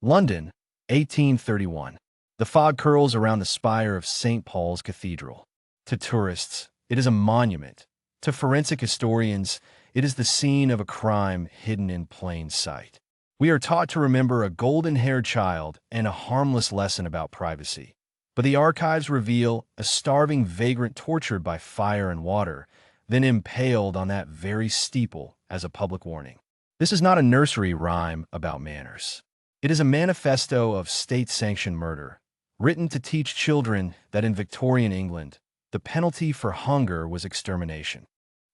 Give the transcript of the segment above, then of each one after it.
London, 1831. The fog curls around the spire of St. Paul's Cathedral. To tourists, it is a monument. To forensic historians, it is the scene of a crime hidden in plain sight. We are taught to remember a golden-haired child and a harmless lesson about privacy. But the archives reveal a starving vagrant tortured by fire and water, then impaled on that very steeple as a public warning. This is not a nursery rhyme about manners. It is a manifesto of state-sanctioned murder, written to teach children that in Victorian England, the penalty for hunger was extermination.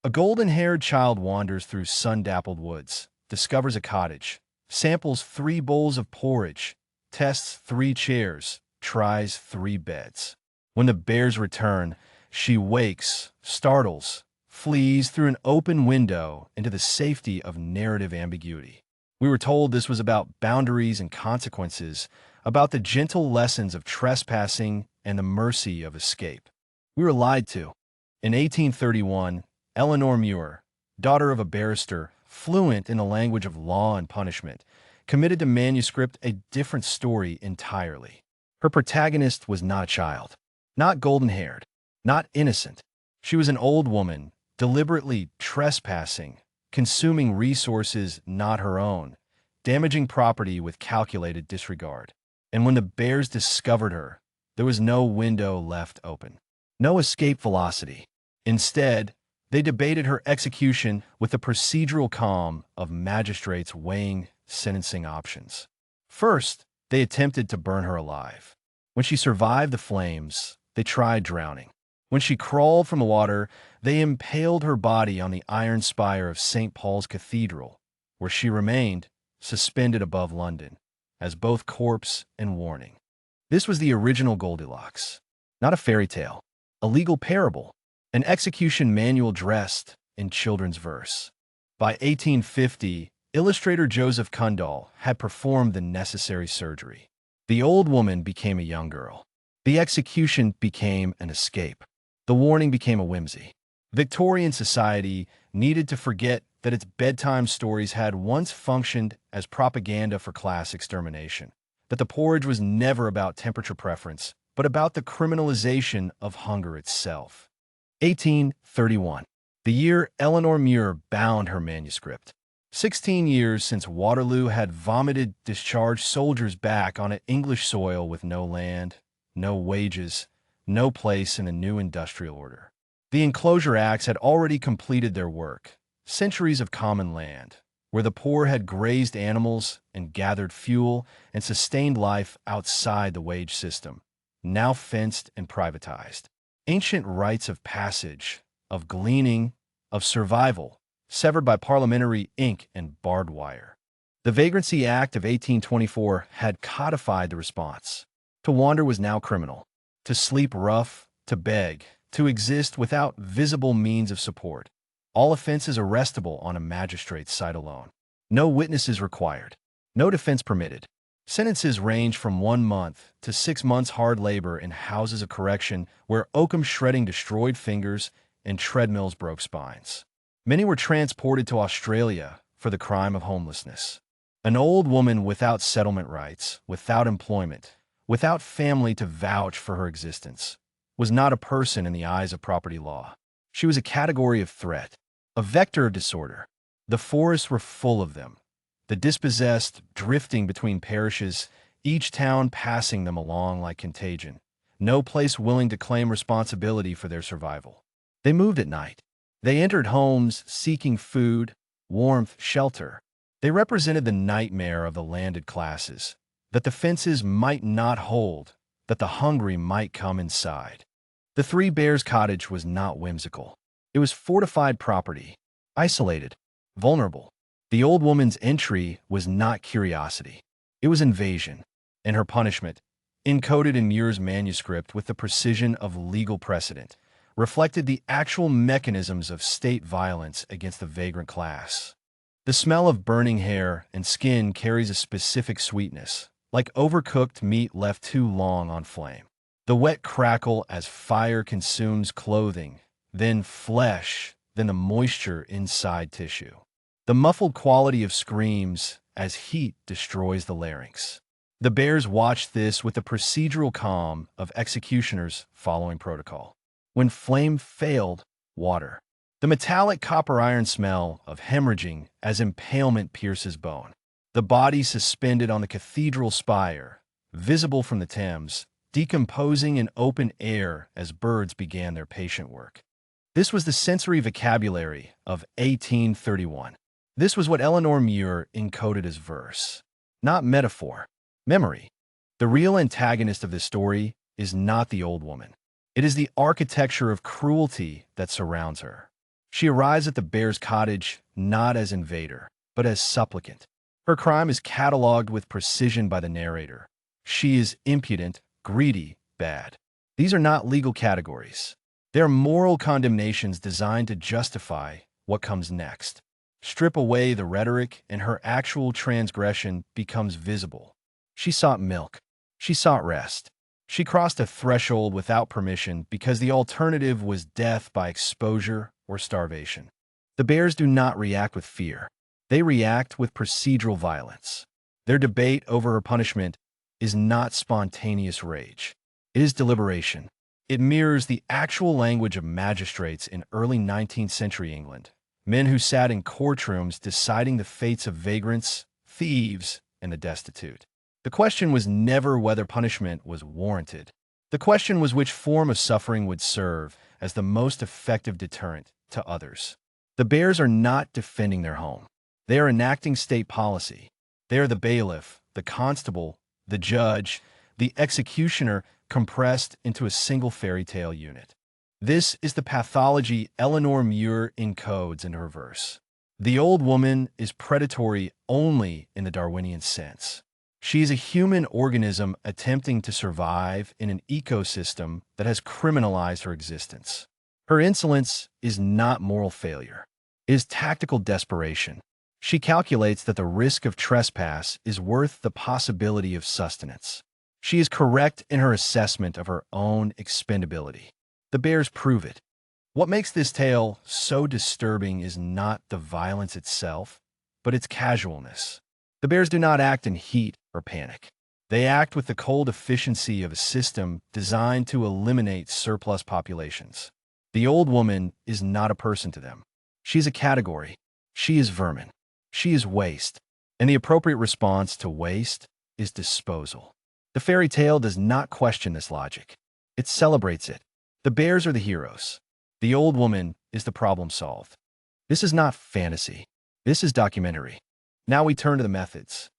A golden-haired child wanders through sun-dappled woods, discovers a cottage, samples 3 bowls of porridge, tests 3 chairs, tries 3 beds. When the bears return, she wakes, startles, flees through an open window into the safety of narrative ambiguity. We were told this was about boundaries and consequences, about the gentle lessons of trespassing and the mercy of escape. We were lied to. In 1831, Eleanor Muir, daughter of a barrister, fluent in the language of law and punishment, committed to manuscript a different story entirely. Her protagonist was not a child, not golden-haired, not innocent. She was an old woman, deliberately trespassing, consuming resources not her own, damaging property with calculated disregard. And when the bears discovered her, there was no window left open, no escape velocity. Instead, they debated her execution with the procedural calm of magistrates weighing sentencing options. First, they attempted to burn her alive. When she survived the flames, they tried drowning. When she crawled from the water, they impaled her body on the iron spire of St. Paul's Cathedral, where she remained, suspended above London, as both corpse and warning. This was the original Goldilocks, not a fairy tale, a legal parable, an execution manual dressed in children's verse. By 1850, illustrator Joseph Kundal had performed the necessary surgery. The old woman became a young girl. The execution became an escape. The warning became a whimsy. Victorian society needed to forget that its bedtime stories had once functioned as propaganda for class extermination, that the porridge was never about temperature preference, but about the criminalization of hunger itself. 1831, the year Eleanor Muir bound her manuscript. 16 years since Waterloo had vomited discharged soldiers back on English soil with no land, no wages, no place in a new industrial order. The Enclosure Acts had already completed their work. Centuries of common land, where the poor had grazed animals and gathered fuel and sustained life outside the wage system, now fenced and privatized. Ancient rites of passage, of gleaning, of survival, severed by parliamentary ink and barbed wire. The Vagrancy Act of 1824 had codified the response. To wander was now criminal. To sleep rough, to beg, to exist without visible means of support. All offenses arrestable on a magistrate's sight alone. No witnesses required. No defense permitted. Sentences range from 1 month to 6 months hard labor in houses of correction where oakum shredding destroyed fingers and treadmills broke spines. Many were transported to Australia for the crime of homelessness. An old woman without settlement rights, without employment, without family to vouch for her existence, was not a person in the eyes of property law. She was a category of threat, a vector of disorder. The forests were full of them, the dispossessed drifting between parishes, each town passing them along like contagion, no place willing to claim responsibility for their survival. They moved at night. They entered homes seeking food, warmth, shelter. They represented the nightmare of the landed classes, that the fences might not hold, that the hungry might come inside. The Three Bears cottage was not whimsical. It was fortified property, isolated, vulnerable. The old woman's entry was not curiosity. It was invasion, and her punishment, encoded in Muir's manuscript with the precision of legal precedent, reflected the actual mechanisms of state violence against the vagrant class. The smell of burning hair and skin carries a specific sweetness, like overcooked meat left too long on flame. The wet crackle as fire consumes clothing, then flesh, then the moisture inside tissue. The muffled quality of screams as heat destroys the larynx. The bears watched this with the procedural calm of executioners following protocol. When flame failed, water. The metallic copper-iron smell of hemorrhaging as impalement pierces bone. The body suspended on the cathedral spire, visible from the Thames, decomposing in open air as birds began their patient work. This was the sensory vocabulary of 1831. This was what Eleanor Muir encoded as verse, not metaphor, memory. The real antagonist of this story is not the old woman. It is the architecture of cruelty that surrounds her. She arrives at the bear's cottage not as invader, but as supplicant. Her crime is cataloged with precision by the narrator. She is impudent, greedy, bad. These are not legal categories. They are moral condemnations designed to justify what comes next. Strip away the rhetoric, and her actual transgression becomes visible. She sought milk. She sought rest. She crossed a threshold without permission because the alternative was death by exposure or starvation. The bears do not react with fear. They react with procedural violence. Their debate over her punishment is not spontaneous rage. It is deliberation. It mirrors the actual language of magistrates in early 19th century England, men who sat in courtrooms deciding the fates of vagrants, thieves, and the destitute. The question was never whether punishment was warranted. The question was which form of suffering would serve as the most effective deterrent to others. The bears are not defending their home. They are enacting state policy. They are the bailiff, the constable, the judge, the executioner compressed into a single fairy tale unit. This is the pathology Eleanor Muir encodes in her verse. The old woman is predatory only in the Darwinian sense. She is a human organism attempting to survive in an ecosystem that has criminalized her existence. Her insolence is not moral failure. It is tactical desperation. She calculates that the risk of trespass is worth the possibility of sustenance. She is correct in her assessment of her own expendability. The bears prove it. What makes this tale so disturbing is not the violence itself, but its casualness. The bears do not act in heat or panic. They act with the cold efficiency of a system designed to eliminate surplus populations. The old woman is not a person to them. She is a category. She is vermin. She is waste. And the appropriate response to waste is disposal. The fairy tale does not question this logic. It celebrates it. The bears are the heroes. The old woman is the problem solved. This is not fantasy. This is documentary. Now we turn to the methods.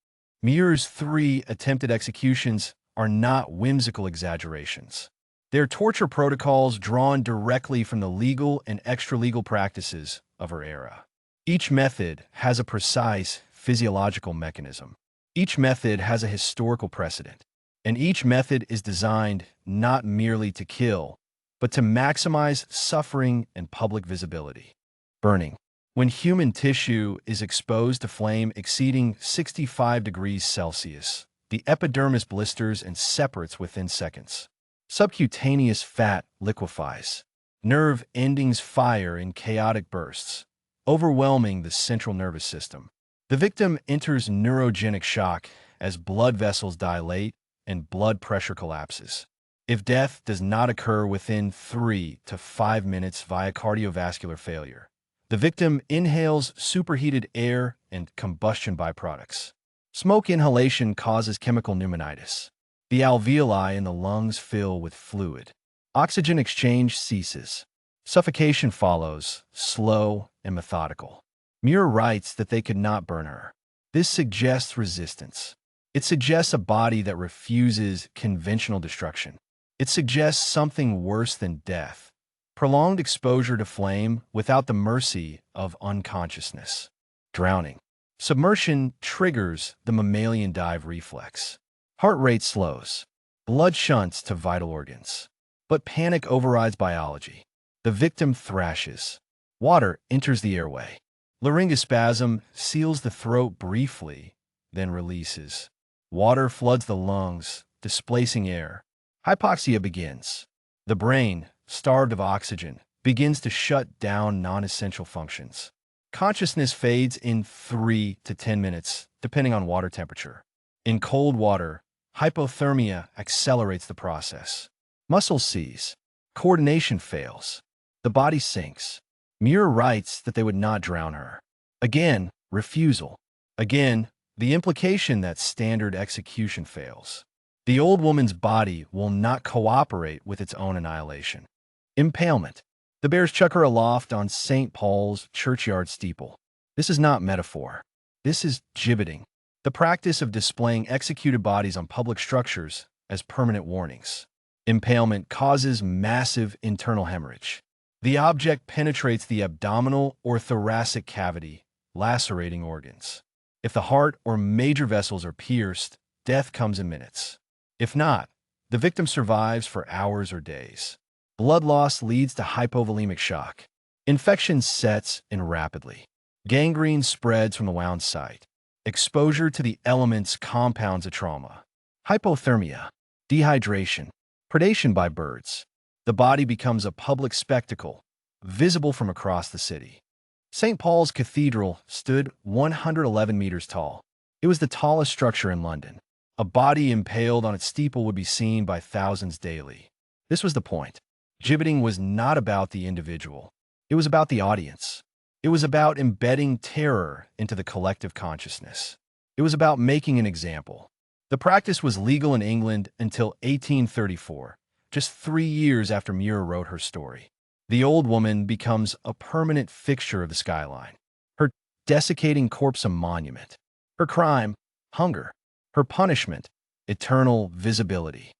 Muir's 3 attempted executions are not whimsical exaggerations. They are torture protocols drawn directly from the legal and extra-legal practices of her era. Each method has a precise physiological mechanism. Each method has a historical precedent. And each method is designed not merely to kill, but to maximize suffering and public visibility. Burning. When human tissue is exposed to flame exceeding 65 degrees Celsius, the epidermis blisters and separates within seconds. Subcutaneous fat liquefies. Nerve endings fire in chaotic bursts, overwhelming the central nervous system. The victim enters neurogenic shock as blood vessels dilate and blood pressure collapses. If death does not occur within 3 to 5 minutes via cardiovascular failure, the victim inhales superheated air and combustion byproducts. Smoke inhalation causes chemical pneumonitis. The alveoli in the lungs fill with fluid. Oxygen exchange ceases. Suffocation follows, slow and methodical. Muir writes that they could not burn her. This suggests resistance. It suggests a body that refuses conventional destruction. It suggests something worse than death. Prolonged exposure to flame without the mercy of unconsciousness. Drowning. Submersion triggers the mammalian dive reflex. Heart rate slows. Blood shunts to vital organs. But panic overrides biology. The victim thrashes. Water enters the airway. Laryngospasm seals the throat briefly, then releases. Water floods the lungs, displacing air. Hypoxia begins. The brain, starved of oxygen, begins to shut down non-essential functions. Consciousness fades in 3 to 10 minutes, depending on water temperature. In cold water, Hypothermia accelerates the process. Muscles seize. Coordination fails. The body sinks. Muir writes that they would not drown her. Again, refusal. Again, the implication that standard execution fails. The old woman's body will not cooperate with its own annihilation. Impalement. The bears chuck her aloft on St. Paul's churchyard steeple. This is not metaphor. This is gibbeting, the practice of displaying executed bodies on public structures as permanent warnings. Impalement causes massive internal hemorrhage. The object penetrates the abdominal or thoracic cavity, lacerating organs. If the heart or major vessels are pierced, death comes in minutes. If not, the victim survives for hours or days. Blood loss leads to hypovolemic shock. Infection sets in rapidly. Gangrene spreads from the wound site. Exposure to the elements compounds a trauma. Hypothermia, dehydration, predation by birds. The body becomes a public spectacle, visible from across the city. St. Paul's Cathedral stood 111 meters tall. It was the tallest structure in London. A body impaled on its steeple would be seen by thousands daily. This was the point. Gibbeting was not about the individual. It was about the audience. It was about embedding terror into the collective consciousness. It was about making an example. The practice was legal in England until 1834, just 3 years after Muir wrote her story. The old woman becomes a permanent fixture of the skyline. Her desiccating corpse a monument. Her crime, hunger. Her punishment, eternal visibility.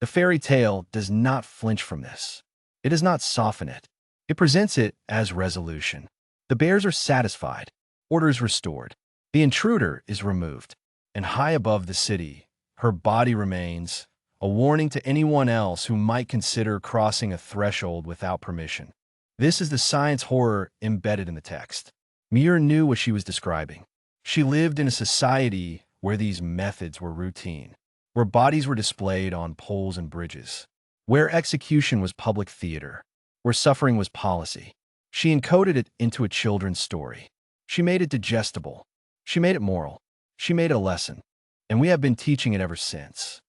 The fairy tale does not flinch from this. It does not soften it. It presents it as resolution. The bears are satisfied. Order is restored. The intruder is removed. And high above the city, her body remains, a warning to anyone else who might consider crossing a threshold without permission. This is the science horror embedded in the text. Muir knew what she was describing. She lived in a society where these methods were routine, where bodies were displayed on poles and bridges, where execution was public theater, where suffering was policy. She encoded it into a children's story. She made it digestible. She made it moral. She made it a lesson. And we have been teaching it ever since.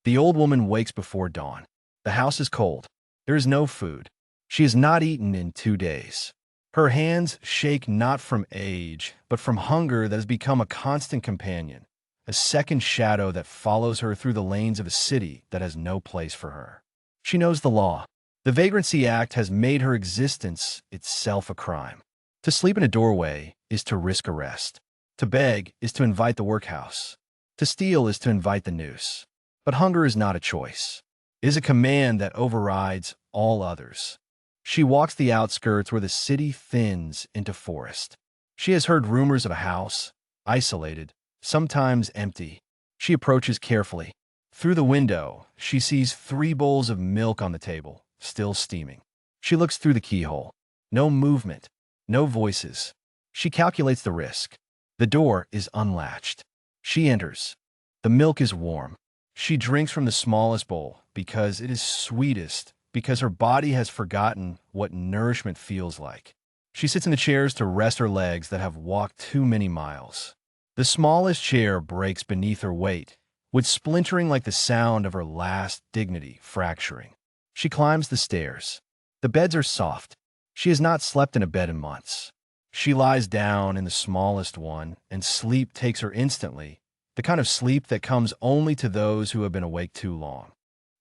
The old woman wakes before dawn. The house is cold. There is no food. She has not eaten in 2 days. Her hands shake not from age, but from hunger that has become a constant companion, a second shadow that follows her through the lanes of a city that has no place for her. She knows the law. The Vagrancy Act has made her existence itself a crime. To sleep in a doorway is to risk arrest. To beg is to invite the workhouse. To steal is to invite the noose. But hunger is not a choice. It is a command that overrides all others. She walks the outskirts where the city thins into forest. She has heard rumors of a house, isolated, sometimes empty. She approaches carefully. Through the window, she sees 3 bowls of milk on the table, still steaming. She looks through the keyhole. No movement, no voices. She calculates the risk. The door is unlatched. She enters. The milk is warm. She drinks from the smallest bowl because it is sweetest, because her body has forgotten what nourishment feels like. She sits in the chairs to rest her legs that have walked too many miles. The smallest chair breaks beneath her weight, with splintering like the sound of her last dignity fracturing. She climbs the stairs. The beds are soft. She has not slept in a bed in months. She lies down in the smallest one, and sleep takes her instantly, the kind of sleep that comes only to those who have been awake too long.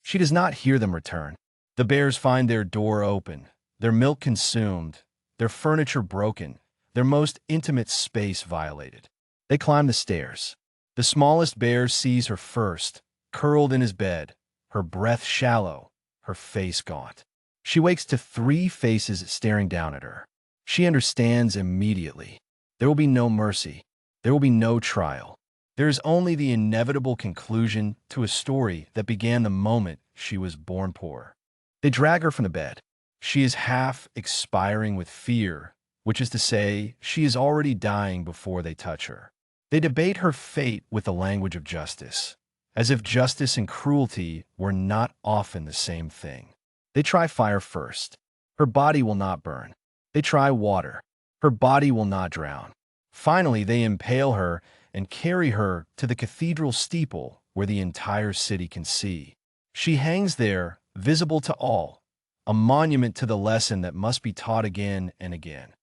She does not hear them return. The bears find their door open, their milk consumed, their furniture broken, their most intimate space violated. They climb the stairs. The smallest bear sees her first, curled in his bed, her breath shallow, her face gaunt. She wakes to 3 faces staring down at her. She understands immediately. There will be no mercy. There will be no trial. There is only the inevitable conclusion to a story that began the moment she was born poor. They drag her from the bed. She is half expiring with fear, which is to say, she is already dying before they touch her. They debate her fate with the language of justice, as if justice and cruelty were not often the same thing. They try fire first. Her body will not burn. They try water. Her body will not drown. Finally, they impale her and carry her to the cathedral steeple, where the entire city can see. She hangs there, visible to all, a monument to the lesson that must be taught again and again.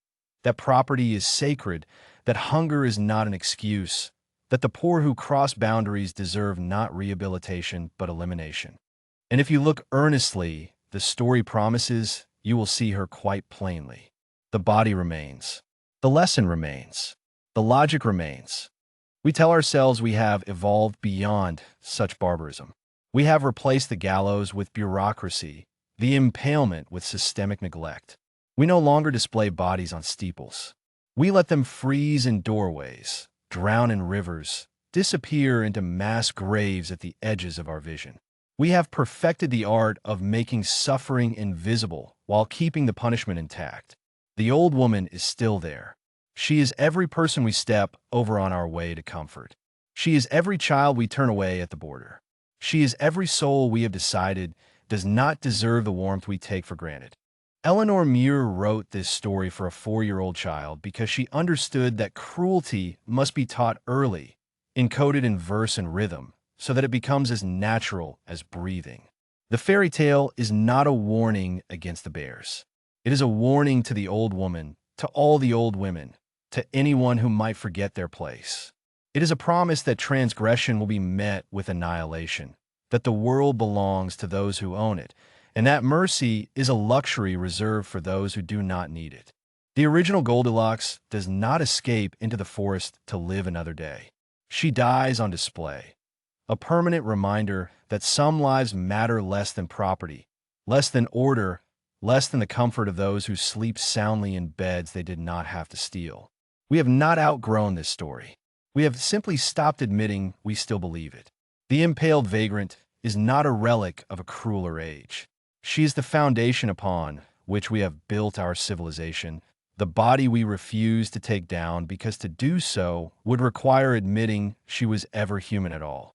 That property is sacred, that hunger is not an excuse, that the poor who cross boundaries deserve not rehabilitation but elimination. And if you look earnestly, the story promises you will see her quite plainly. The body remains. The lesson remains. The logic remains. We tell ourselves we have evolved beyond such barbarism. We have replaced the gallows with bureaucracy, the impalement with systemic neglect. We no longer display bodies on steeples. We let them freeze in doorways, drown in rivers, disappear into mass graves at the edges of our vision. We have perfected the art of making suffering invisible while keeping the punishment intact. The old woman is still there. She is every person we step over on our way to comfort. She is every child we turn away at the border. She is every soul we have decided does not deserve the warmth we take for granted. Eleanor Muir wrote this story for a 4-year-old child because she understood that cruelty must be taught early, encoded in verse and rhythm, so that it becomes as natural as breathing. The fairy tale is not a warning against the bears. It is a warning to the old woman, to all the old women, to anyone who might forget their place. It is a promise that transgression will be met with annihilation, that the world belongs to those who own it, and that mercy is a luxury reserved for those who do not need it. The original Goldilocks does not escape into the forest to live another day. She dies on display, a permanent reminder that some lives matter less than property, less than order, less than the comfort of those who sleep soundly in beds they did not have to steal. We have not outgrown this story. We have simply stopped admitting we still believe it. The impaled vagrant is not a relic of a crueler age. She is the foundation upon which we have built our civilization, the body we refuse to take down because to do so would require admitting she was ever human at all.